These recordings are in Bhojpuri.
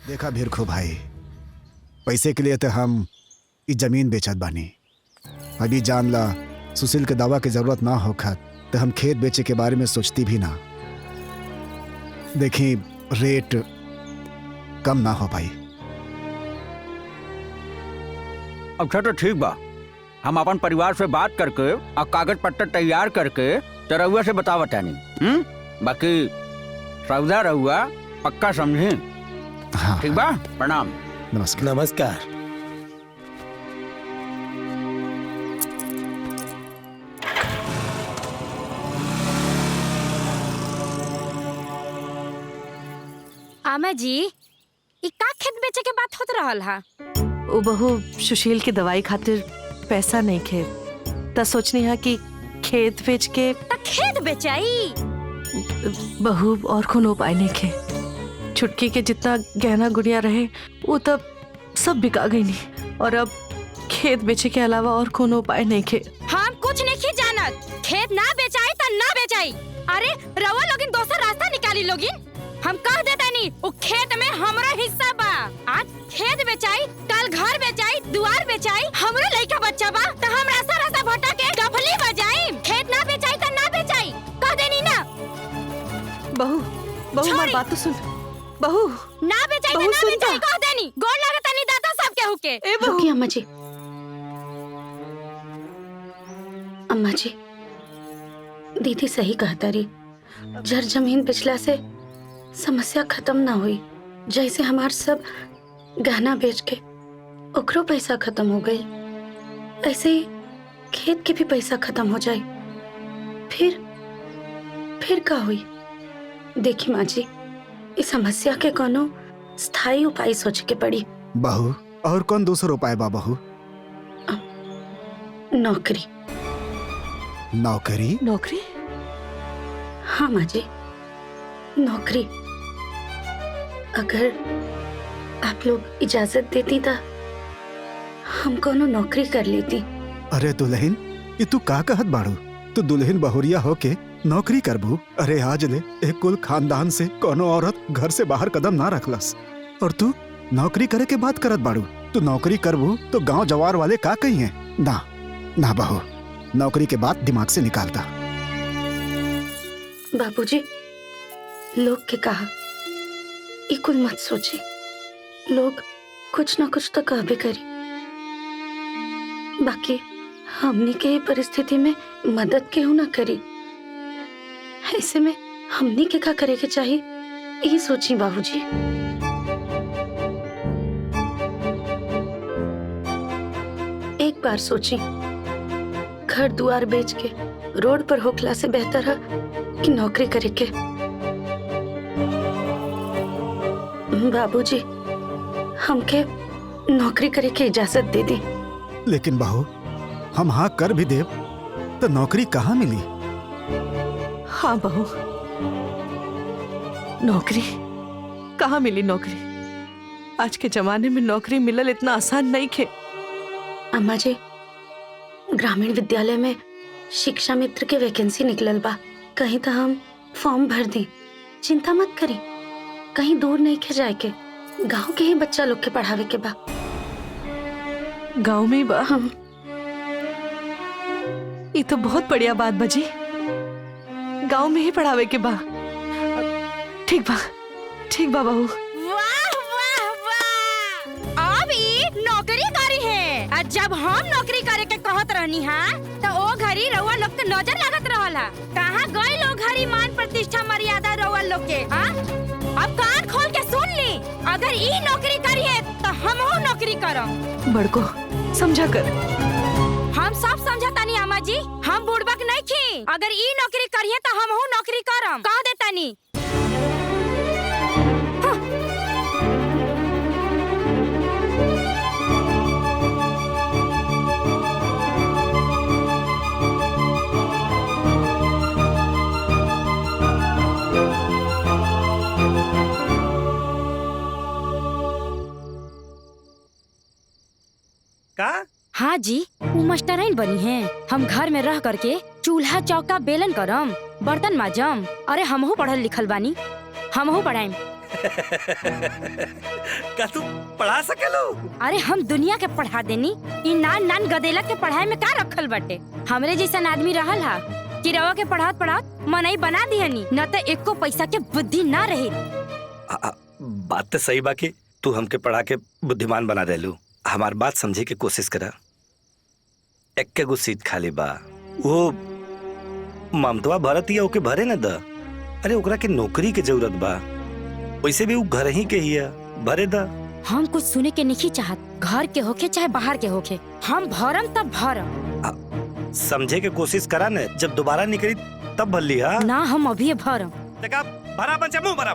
देखा भिरखू भाई, पैसे के लिए तो हम इस जमीन बेचत बानी। अभी जान ला सुशील के दवा की जरूरत ना होखत तो हम खेत बेचे के बारे में सोचती भी ना। देखी रेट कम ना हो पाई। अच्छा तो ठीक बा, हम अपन परिवार से बात करके और कागज पत्तर तैयार करके तो रउआ से बतावत नहीं। बाकी सौदा रउआ पक्का समझे। हाँ, ठीक बा, प्रणाम। नमस्कार। नमस्कार। आमा जी, ई का खेत बेचे के बात होत रहल हा? ओ बहू सुशील के दवाई खातिर पैसा नहीं खे, त सोचनी है कि खेत बेच के। त खेत बेचाई? बहू और कोनो उपाय नहीं खे। छुटकी के जितना गहना गुड़िया रहे वो तब सब बिका गई नहीं, और अब खेत बेचे के अलावा और कोनो उपाय नहीं खे। हम कुछ नहीं जानत। खेत ना बेचाई त ना बेचाई। अरे रवा लोगिन दोसर रास्ता निकाली लोगिन। हम कह देता नहीं, वो खेत में हमरा हिस्सा बा। आज खेत बेचाई, कल घर बेचाई, दुआर बेचाई, हमरे लइका बच्चा बा त हम रास्ता रास्ता भटक के डफली बजाई। खेत ना बेचाई त ना बेचाई, कह देनी ना। बहू बहू हमारी बात तो सुन। बहू ना बेचाई त ना बेचाई, कह देनी। गोड़ लागत नहीं दाता सब केहू के। ए बहू। रुकिए अम्मा जी। अम्मा जी, दीदी सही कहता रही। जर जमीन बेचला से समस्या खत्म ना हुई। जैसे हमार सब गहना बेच के ओकरो पैसा खत्म हो गई, ऐसे ही खेत के भी पैसा खत्म हो जाए। फिर का हुई? देखी माँ जी, इस समस्या के कोनो स्थायी उपाय सोच के पड़ी। बहू, और कौन दूसरा उपाय बा बहू? नौकरी। नौकरी? नौकरी? हाँ माँ जी, नौकरी। अगर आप लोग इजाजत देती तो हम कोनो नौकरी कर लेती। अरे दुल्हन, ये तू का कहत बाड़ू? तू दुल्हन बहुरिया होके नौकरी करबू? अरे आज ले एक कुल खानदान से कोनो औरत घर से बाहर कदम ना रखलस, और तू नौकरी करे के बात करत बाड़ू। तू नौकरी करबू तो गांव जवार वाले का कही है? ना ना बहू, नौकरी के बात दिमाग से निकालता। बाबूजी, लोग के कहा ई कुल मत सोची। लोग कुछ ना कुछ तो कहबे करी। बाकी हमनी के ये परिस्थिति में मदद केहू ना करी। ऐसे में हमनी के का करे के चाहिए, यही सोची बाबूजी। एक बार सोची, घर दुआर बेच के रोड पर होखला से बेहतर है कि नौकरी करे के। बाबूजी, हमके नौकरी करे के इजाजत दे दी। लेकिन बहू, हम हाँ कर भी देव तो नौकरी कहाँ मिली? हाँ बहू, नौकरी कहाँ मिली? नौकरी आज के जमाने में नौकरी मिलल इतना आसान नहीं खे। अम्मा जी, ग्रामीण विद्यालय में शिक्षा मित्र के वैकेंसी निकलल बा। कहीं तो हम फॉर्म भर दी। चिंता मत करी, कहीं दूर नहीं के जाए के, गांव के ही बच्चा लोग के पढ़ावे के बा। गांव में बा? हम ये तो बहुत बढ़िया बात बजी। गांव में ही पढ़ावे के बा। ठीक बा बहू। वाह वाह वाह, अब ई नौकरी करी है। आज जब हम नौकरी करे के कहत रहनी हा तो ओ घरी रउआ लोग के नजर लागत रहल हा। कहाँ गई लोग घरी मान प्रतिष्ठा मर्यादा रउआ लोग के? हाँ, अब कान खोल के सुन ली। अगर ई नौकरी करी है तो हमहू नौकरी करम। बड़को समझा कर। हम सब समझतानी अम्मा जी, हम बुड़बक नहीं खी। अगर ई नौकरी करिए तो हमहू नौकरी करम, कह देतानी। का? हाँ जी, वो मास्टराइन बनी है। हम घर में रह करके चूल्हा चौका बेलन करम, बर्तन माजम। अरे हमहू पढ़ल लिखल बानी, हमहू पढ़ाइम। का तू पढ़ा सकेलो? अरे हम दुनिया के पढ़ा देनी, इ नान नान गदेला के पढ़ाई में का रखल बाटे। हमरे जैसन आदमी रहल हा कि रवा के पढ़ात पढ़ात मनई बना दिहनी, न त एको पैसा के बुद्धि ना रही। बात तो सही बा कि तू हमके पढ़ा के बुद्धिमान बना देलू। हमार बात समझे के कोशिश करा। एक्के गो सीट खाली बा, वो ममतवा भरत ही ओके भरे न द। अरे ओकरा के नौकरी के जरूरत बा, वैसे भी वो घर ही के हिया, भरे द। हम कुछ सुने के नहीं चाहत, घर के होके चाहे बाहर के होके, हम भरम तब भरम। समझे के कोशिश करा न, जब दोबारा निकली तब भर लिया ना। हम अभी भरम। देखा भरा बन मुंह भरा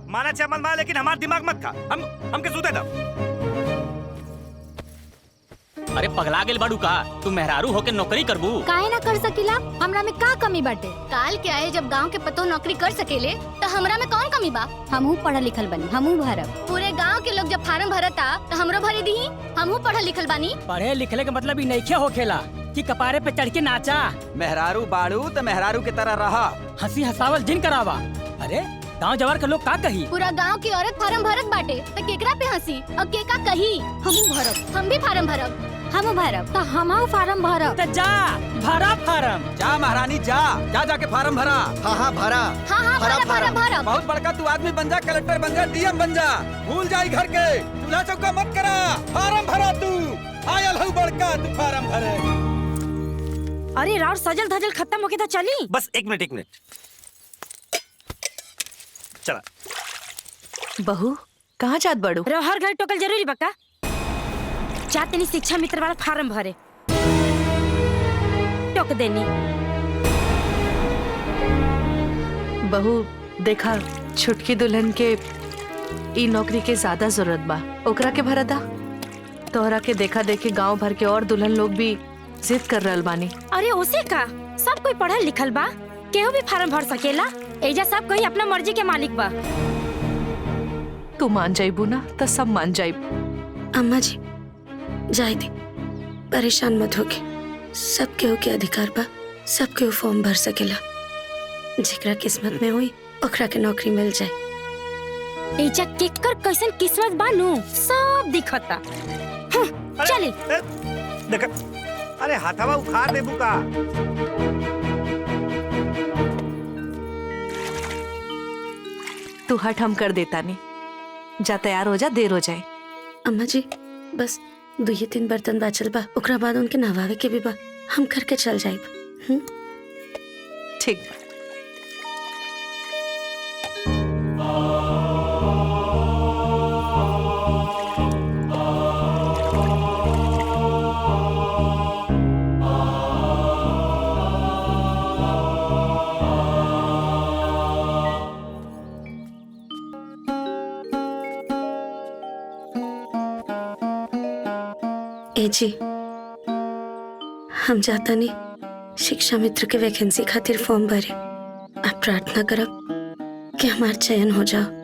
माना चाहे मत माना, लेकिन हमारा दिमाग मत खा। हमके सूते दा। अरे पगला गेल बाड़ू का? तू मेहरारू होके नौकरी करबू? काहे ना कर सकीला? हमरा में का कमी बाटे? काल के आए जब गांव के पतो नौकरी कर सकेले तो हमरा में कौन कमी बा? हमहू पढ़ल लिखल बनी, हमहू भरब। पूरे गांव के लोग जब फार्म भरता तो हमरो भरे दीही, हमहू पढ़ल लिखल बानी। पढ़े लिखले के मतलब ही नइखे होखेला कि कपारे पे चढ़ के नाचा। मेहरारू बाड़ू तो मेहरारू की तरह रहा। हंसी हंसावल जिन करावा। अरे गांव जवार के लोग का कही? पूरा गांव की औरत फार्म भरत बाटे तो केकरा पे हंसी और के का कही? हमहू भरब, हम भी फार्म भरब, हमहू भरब। तो हमहू फार्म भरब। तो जा भरा फार्म। जा महारानी जा, जा जाके फार्म भरा। हाँ भरब। बहुत बड़का तू आदमी बन जा, कलेक्टर बन जा, डीएम बन जा। भूल जाई घर के, चूल्हा चौका मत करा। फार्म भरा तू, आयल हूँ बड़का, तू फार्म भरे। अरे राउर सजल धजल खत्म होके तो चली। बस एक मिनट चला। बहू कहाँ जात बड़ू? हर घर टोकल जरूरी बका। जाते नहीं शिक्षा मित्र वाला फार्म भरे, टोक देनी। बहू देखा, छुटकी दुल्हन के ई नौकरी के ज्यादा जरूरत बा, ओकरा के भरा दा। तोहरा के देखा देखी गांव भर के और दुल्हन लोग भी जिद कर रहल बानी। अरे उसे का, सब कोई पढ़ल लिखल बा, केहू भी फार्म भर सकेला। एजा सब कोई अपना मर्जी के मालिक बा। तू मान जाइबू ना तो सब मान जाइब। अम्मा जी जाए दे, परेशान मत होके। सब केहू के अधिकार बा, सब केहू फॉर्म भर सकेला। जेकरा किस्मत में हुई ओकरा के नौकरी मिल जाए। एजा केकर कैसन किस्मत बानू सब दिखता। चली देख, अरे हाथवा उखाड़ देबू का? तू हट, हम कर देता नहीं। जा तैयार हो जा, देर हो जाए। अम्मा जी बस 2-3 बर्तन बाचल बा, ओकरा बाद उनके नहवावे के भी बा, हम करके चल जाइब। ठीक। ए जी हम जाता नहीं, शिक्षा मित्र के वैकेंसी खातिर फॉर्म भरे। आप प्रार्थना करब कि हमार चयन हो जाओ।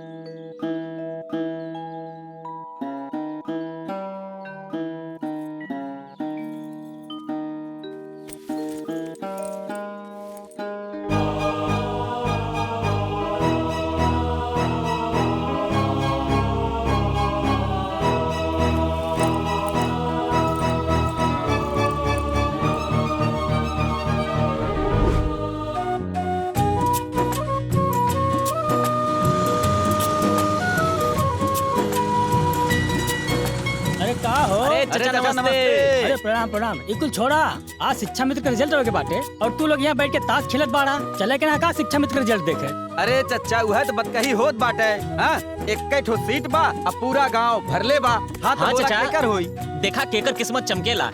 अरे प्रणाम प्रणाम। इकुल छोड़ा, आज शिक्षा मित्र का रिजल्ट होके बाटे और तू लोग यहाँ बैठ के ताश खेलत बाड़ा। चले के ना का शिक्षा मित्र का रिजल्ट देखे? अरे चच्चा वह तो बतकही होत बाटे। हाँ, एक ठो सीट बा, अब पूरा गांव भरले बा। हाँ तो चाचा, केकर होई? देखा केकर किस्मत चमकेला।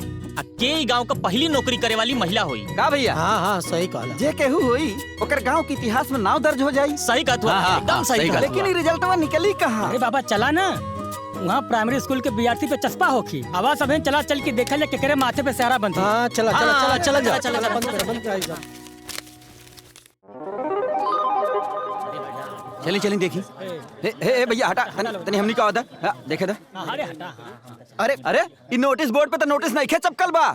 के ई गांव का पहली नौकरी करे वाली महिला हुई का भैया? हाँ सही कहला। जे केहू हुई ओकर गांव के इतिहास में नाम दर्ज हो जाई। सही कहत हुआ, एकदम सही कहत। लेकिन रिजल्टवा निकली कहाँ? अरे बाबा चला ना, वहाँ प्राइमरी स्कूल के विद्यार्थी पे चस्पा होखी। आवाज सब चला चल के देखा ले केकरे माथे पे सेहरा बंधी। हाँ चला चला चला चला चला चला चला। चली चली देखी। हे भैया हटा तनी हमनी का आदा देखे दा। अरे हटा। अरे अरे इ नोटिस बोर्ड पे तो नोटिस नहीं खे चपकल बा।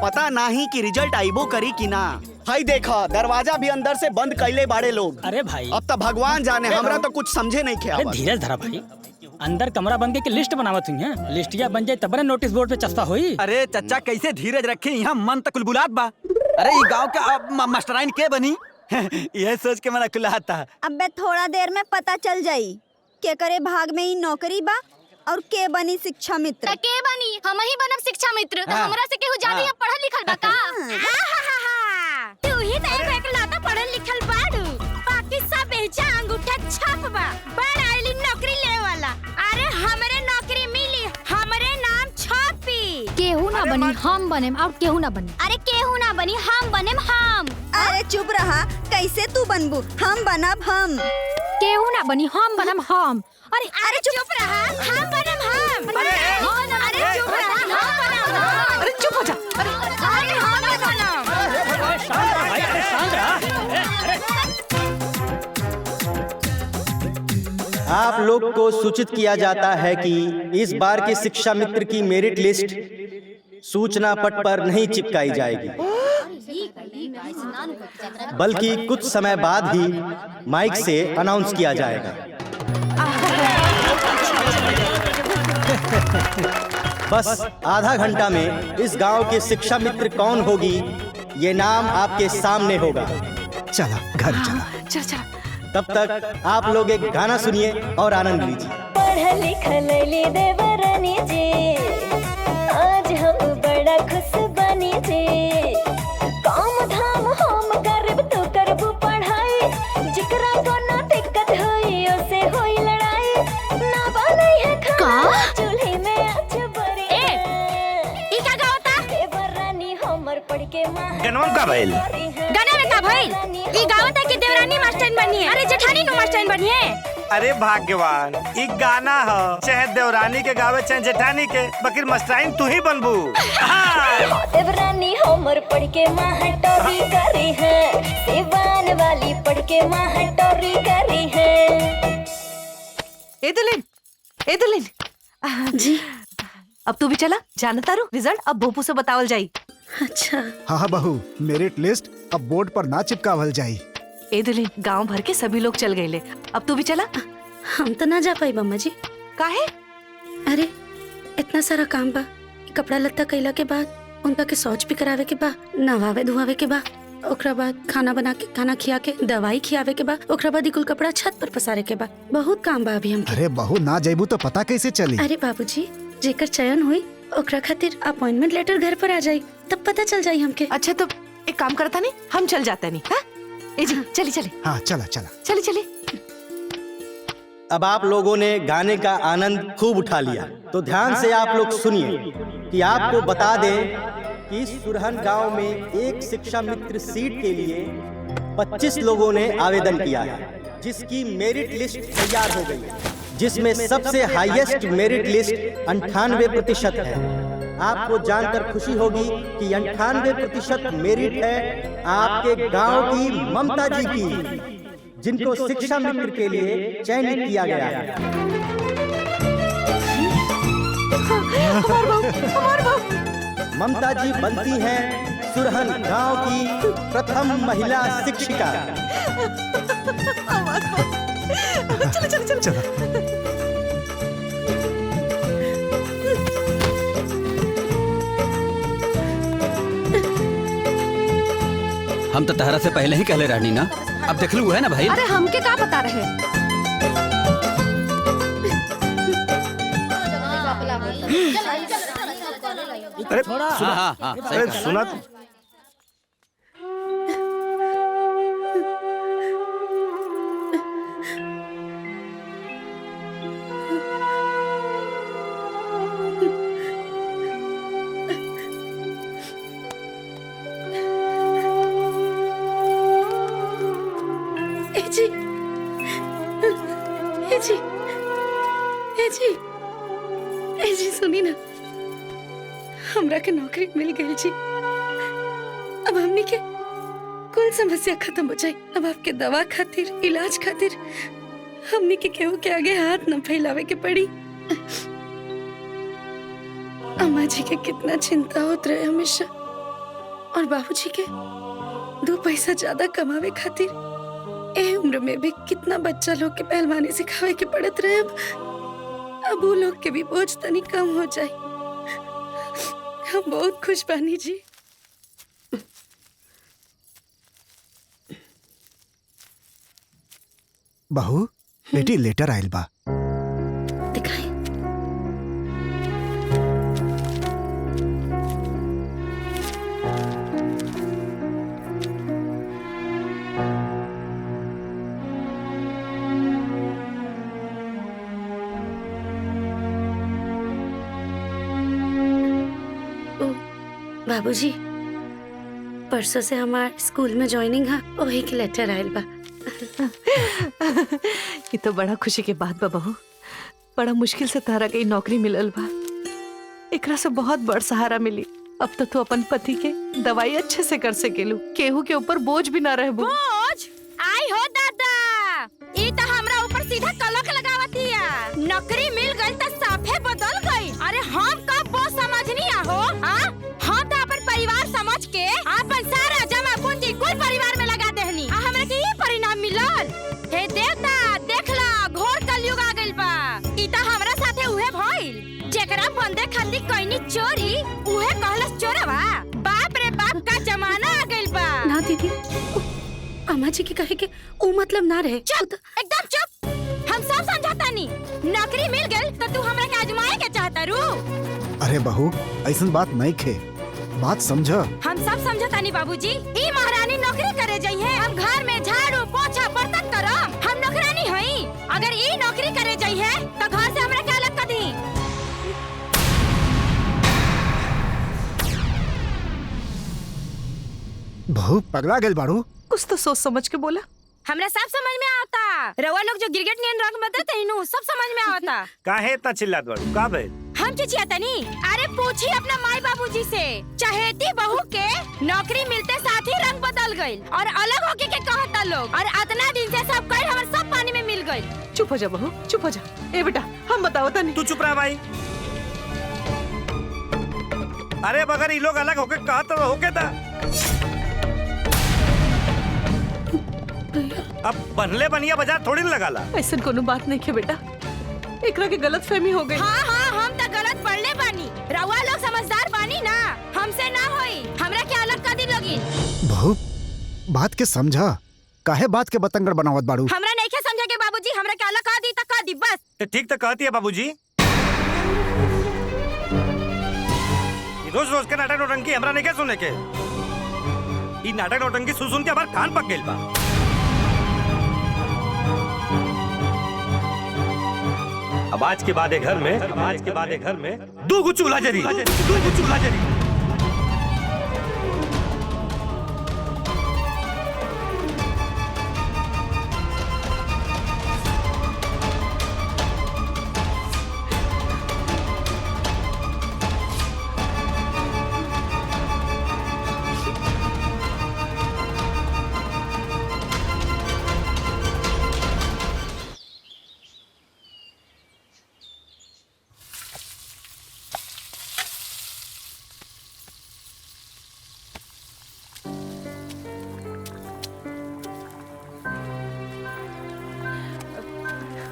पता नहीं कि रिजल्ट आइबो करी कि ना। भाई देखा दरवाजा भी अंदर से बंद कैले बाड़े लोग। अरे भाई अब तो भगवान जाने, हमरा तो कुछ समझे नहीं अरे खे। धीरज धरा भाई, अंदर कमरा बंद के लिस्ट बनावत हुई है। लिस्टिया बन जाए तब ना नोटिस बोर्ड पे चस्पा हुई। अरे चचा कैसे धीरज रखे, यहाँ मन तक कुलबुलात बा। अरे ये गांव का मास्टराइन के बनी यह सोच के मैं कुलाता। अबे थोड़ा देर में पता चल जाई के करे भाग में ही नौकरी बा और के बनी शिक्षा मित्र। के बनी हम ही बनब शिक्षा मित्र। हमरा से केहू ज्यादा यहाँ पढ़ल लिखल बा का? तू ही तो एक लाता पढ़ल लिखल बाड़ू, बाकी सब बेचा अंगूठा छाप बा। बड़ आइली नौकरी ले वाला। अरे हमरे नौकरी मिली, हमरे नाम छापी। केहू ना बनी हम बनेम और केहू ना बनी। अरे केहू ना बनी हम बनेम हम। अरे चुप रहा, कैसे तू बनबू? हम बनब हम। केहू ना बनी हम बनम हम। अरे चुप रहा, हम बनम हम। अरे चुप रहा, हम बनम हम। अरे चुप हो जा। अरे हम बनम। भाई अरे शांत रहा। आप लोग को सूचित किया जाता है कि इस बार की शिक्षा मित्र की मेरिट लिस्ट सूचना पट पर नहीं चिपकाई जाएगी, बल्कि कुछ समय बाद ही माइक से अनाउंस किया जाएगा। बस आधा घंटा में इस गांव के शिक्षा मित्र कौन होगी ये नाम आपके सामने होगा। चला घर चला। चल चल। तब तक आप लोग एक गाना सुनिए और आनंद लीजिए। पढ़ लिख ले देवरानी जी, आज हम बड़ा खुश बनी जी। काम धाम हम करब तू करबू पढ़ाई, जिकरा को ना दिक्कत होई उसे होई लड़ाई। ना बने है खाना चूल्हे में आज बरी। ई का गावता? देवरानी हमर पढ़ के माँ गनवा का भइल? गाना में का भइल? ई गावता कि देवरानी मास्टर बनी है? अरे जेठानी नो मास्टर बनी है। अरे भाग्यवान, ई गाना ह चाहे देवरानी के गावे चाहे जेठानी के, बकिर मस्टराइन तू ही बनबू। देवरानी हमर पढ़ के माहटोरी करी है, दीवान वाली पढ़ के माहटोरी करी है। ए दुलिन जी अब तू भी चला। जानता रू रिजल्ट अब भोपू से बतावल जाई। अच्छा। हाँ बहू, मेरिट लिस्ट अब बोर्ड पर ना चिपकावल जाई। ए दुलिन गांव भर के सभी लोग चल गए ले, अब तू भी चला। हम तो ना जा पाई मम्मा जी। काहे? अरे इतना सारा काम बा, कपड़ा लत्ता कैला के बाद उनका के शौच भी करावे के बा, नवावे धुआवे के बा, ओकरा बाद खाना बना के खाना खिया के दवाई खियावे के बा, ओकरा बाद कुल कपड़ा छत पर पसारे के बा। बहुत काम बा अभी हमके। अरे बहू ना जाइबू तो पता कैसे चली? अरे बाबूजी, जेकर चयन हुई ओकरा खातिर अपॉइंटमेंट लेटर घर पर आ जाई, तब पता चल जाई हमके। अच्छा तो एक काम करता नहीं, हम चल जाते नहीं। हाँ? ए जी चली चली। हाँ चला चला। चली चली। अब आप लोगों ने गाने का आनंद खूब उठा लिया, तो ध्यान से आप लोग सुनिए कि आपको बता दें कि सुरहन गांव में एक शिक्षा मित्र सीट के लिए 25 लोगों ने आवेदन किया है, जिसकी मेरिट लिस्ट तैयार हो गई है, जिसमें सबसे हाईएस्ट मेरिट लिस्ट 98% है। आपको जानकर खुशी होगी कि 98% मेरिट है आपके गांव की ममता जी की, जिनको शिक्षा मित्र के लिए चयनित किया गया है। ममता जी बनती हैं सुरहन गांव की प्रथम महिला शिक्षिका। चलो चलो चलो। हम तो तहरा से पहले ही कहले रहनी ना, अब देख लू है ना भाई। अरे हमके क्या बता रहे? अरे थोड़ा हाँ अरे सुना जी सुनी ना, हमरा के नौकरी मिल गई जी। अब हमनी के कुल समस्या खत्म हो जाए। अब आपके दवा खातिर इलाज खातिर हमनी के केहू के आगे हाथ न फैलावे के पड़ी। अम्मा जी के कितना चिंता होत रहे हमेशा, और बाबूजी के दो पैसा ज्यादा कमावे खातिर ए उम्र में भी कितना बच्चा लोग के पहलवानी सिखावे के पड़त रहे। अब वो लोग के भी बोझ तनी कम हो जाए। हम बहुत खुश बानी जी। बहू बेटी लेटर आयल बा। दिखाई। बाबूजी, परसों से हमार स्कूल में ज्वाइनिंग है, वही के लेटर आयल बा। ये तो बड़ा खुशी के बात बा बहू। बड़ा मुश्किल से तारा के नौकरी मिलल बा। एकरा से बहुत बड़ सहारा मिली। अब तो तू अपन पति के दवाई अच्छे से कर सकेलू, केहू के ऊपर बोझ भी ना रहबू। बोझ आई हो दादा, ई तो हमरा ऊपर सीधा कलक लगावतिया। नौकरी मिल गई तो साफे बदल गई। अरे हम कब बोझ समझनी हो? हम तो अपन परिवार समझ के अपन सारा जमा पूंजी कुल परिवार में लगा देहनी। हमरा के ये परिणाम मिलल। हे देवता देखला, घोर कलयुग आ गइल बा। ई तो हमरा साथे उहे भइल जेकरा बंदे खातिर कइनी चोरी, उहे कहलस चोरवा। बाप रे बाप का जमाना आ गइल बा। ना दीदी, अम्मा जी के कहे के वो मतलब ना रहे। चुप, एकदम चुप। हम सब समझाता नी। नौकरी मिल गई तो तू हमरा के आजमाए के चाहता रू? अरे बहू ऐसन बात नहीं खे, बात समझ। हम सब समझता नी बाबूजी। ई महारानी नौकरी करे जाई है, हम घर में झाड़ू पोछा बर्तन करम। हम नौकरानी हई। अगर ई नौकरी करे जाई है तो घर से हमरा के अलग कर दी। बहू पगला गेल बाड़ू। कुछ तो सोच समझ के बोला। हमरा सब समझ में आता। रवा लोग जो गिरगिट नियन रंग में देते इनु सब समझ में आता। काहे इतना चिल्लात बाड़ू? का भइल? हम चिचियाता नी। अरे पूछी अपना माई बाबूजी से। चहेती बहू के नौकरी मिलते साथ ही रंग बदल गई और अलग होके के कहता लोग। और इतना दिन से सब कर हमर सब पानी में मिल गई। चुप हो जा बहू, चुप हो जा। ए बेटा हम बताओ तनी। तू चुप रह भाई। अरे मगर ये लोग अलग होके कहत तो होके था। अब बनले बनिया बाजार थोड़ी न लगाला। ऐसा कोनो बात नहीं है बेटा, एकरा के गलत फहमी हो गई। हाँ हम तो गलत पढ़ले बानी। रउआ लोग समझदार बानी ना, हमसे ना होई। हमरा के अलग कर दी लोगी। बहू बात के समझा, काहे बात के बतंगड़ बनावत बाड़ू? हमरा नहीं के समझा के बाबूजी, हमरा के अलग कर दी त कर दी बस। ते ठीक तो कहती है बाबूजी। रोज रोज के नाटक नौटंकी हमरा नहीं के सुने के। ई नाटक नौटंकी सुन के हमार कान पक गेल बा। अब आज के बाद घर में दो गो चूल्हा जरी।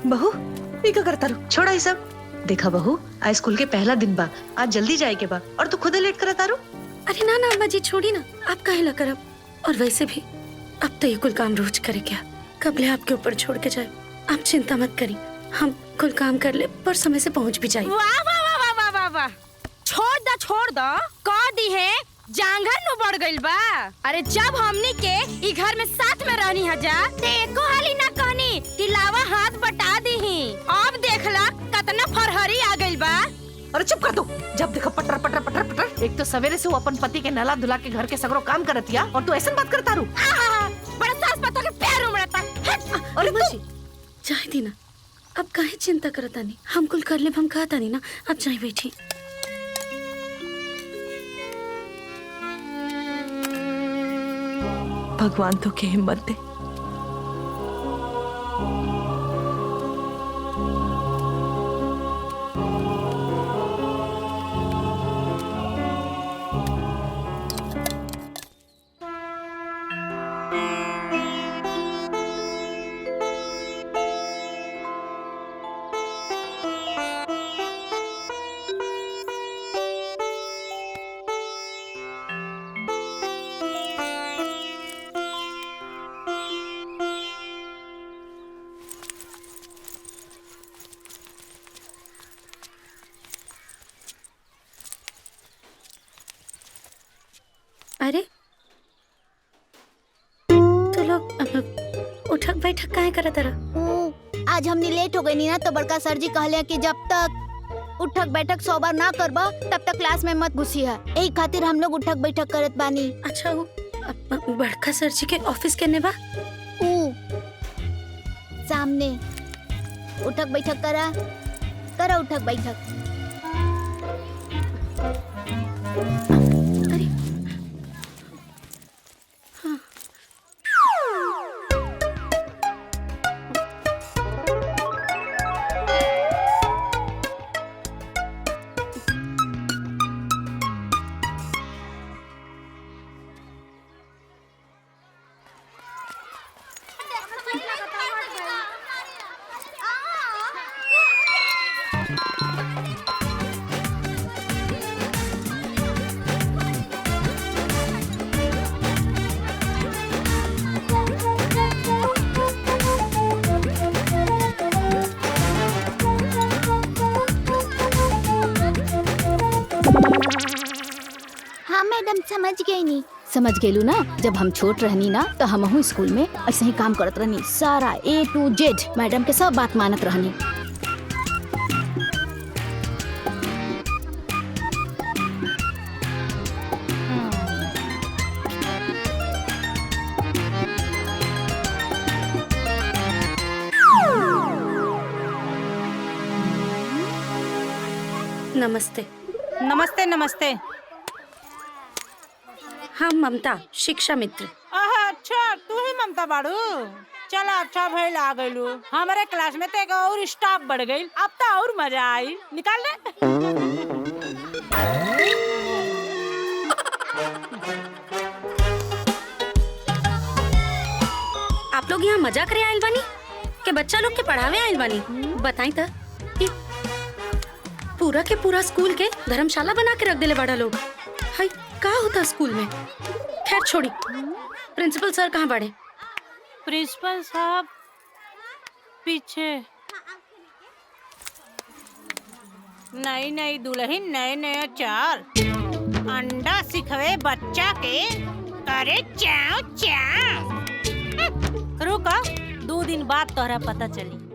बहू ये क्या करता रू? छोड़ा ये सब। देखा बहू, आज स्कूल के पहला दिन बा, आज जल्दी जाए के बा और तू खुद लेट करता रू। अरे ना अम्मा जी छोड़ी ना, आप काहे ला करब। और वैसे भी अब तो ये कुल काम रोज करे क्या, कब ले आपके ऊपर छोड़ के जाए। आप चिंता मत करी, हम कुल काम कर ले पर समय से पहुंच भी जाए। वाह वाह वाह वाह वाह वाह वाह। छोड़ दो कह दी है जांघर नु बढ़ गइल बा। अरे जब हमनी के ई घर में साथ में रहनी हजा ते एको हाली ना कहनी कि लावा हाथ बटा दीही। अब देखला कितना फरहरी आ गइल बा। अरे चुप कर दो, जब देखो पटर पटर पटर पटर। एक तो सवेरे से वो अपन पति के नला धुला के घर के सगरो काम करतिया और तू ऐसा बात करता रू। बड़ा सास पता के पैर उमड़ता। अरे अम्मा जी जाए दी ना, अब काहे चिंता करता नहीं, हम कुल कर ले, हम कहता नहीं ना। अब जाए बैठी। भगवान तो के हिम्मत दे। अरे तो लोग उठक बैठक काहे करत रहा? आज हमने लेट हो गई नी ना, तो बड़का सर जी कहले कि जब तक उठक बैठक 100 बार ना करबा तब तक क्लास में मत घुसी है। यही खातिर हम लोग उठक बैठक करत बानी। अच्छा वो बड़का सर जी के ऑफिस केने बा? सामने उठक बैठक करा उठक बैठक। समझ गेलू ना, जब हम छोट रहनी ना तो हमहू स्कूल में ऐसे ही काम करत रहनी। सारा A to Z मैडम के सब बात मानत रहनी। नमस्ते। नमस्ते नमस्ते। हम ममता, शिक्षा मित्र। अच्छा तू ही ममता बाड़ू? चला अच्छा भइल आ गइलू। हमारे क्लास में तो एक और स्टाफ बढ़ गई, अब तो और मजा आई। निकाल ले। आप लोग यहाँ मजा करे आइल बानी के बच्चा लोग के पढ़ावे आइल बानी? बताई तो पूरा के पूरा स्कूल के धर्मशाला बना के रख देले बड़ा लोग। हाय का होता स्कूल में? खैर छोड़ी, प्रिंसिपल सर कहाँ बड़े? प्रिंसिपल साहब पीछे। नई नई दुल्हन नए नए चाल, अंडा सिखवे बच्चा के करे चाव चाव। रुका, 2 दिन बाद तोहरा पता चली।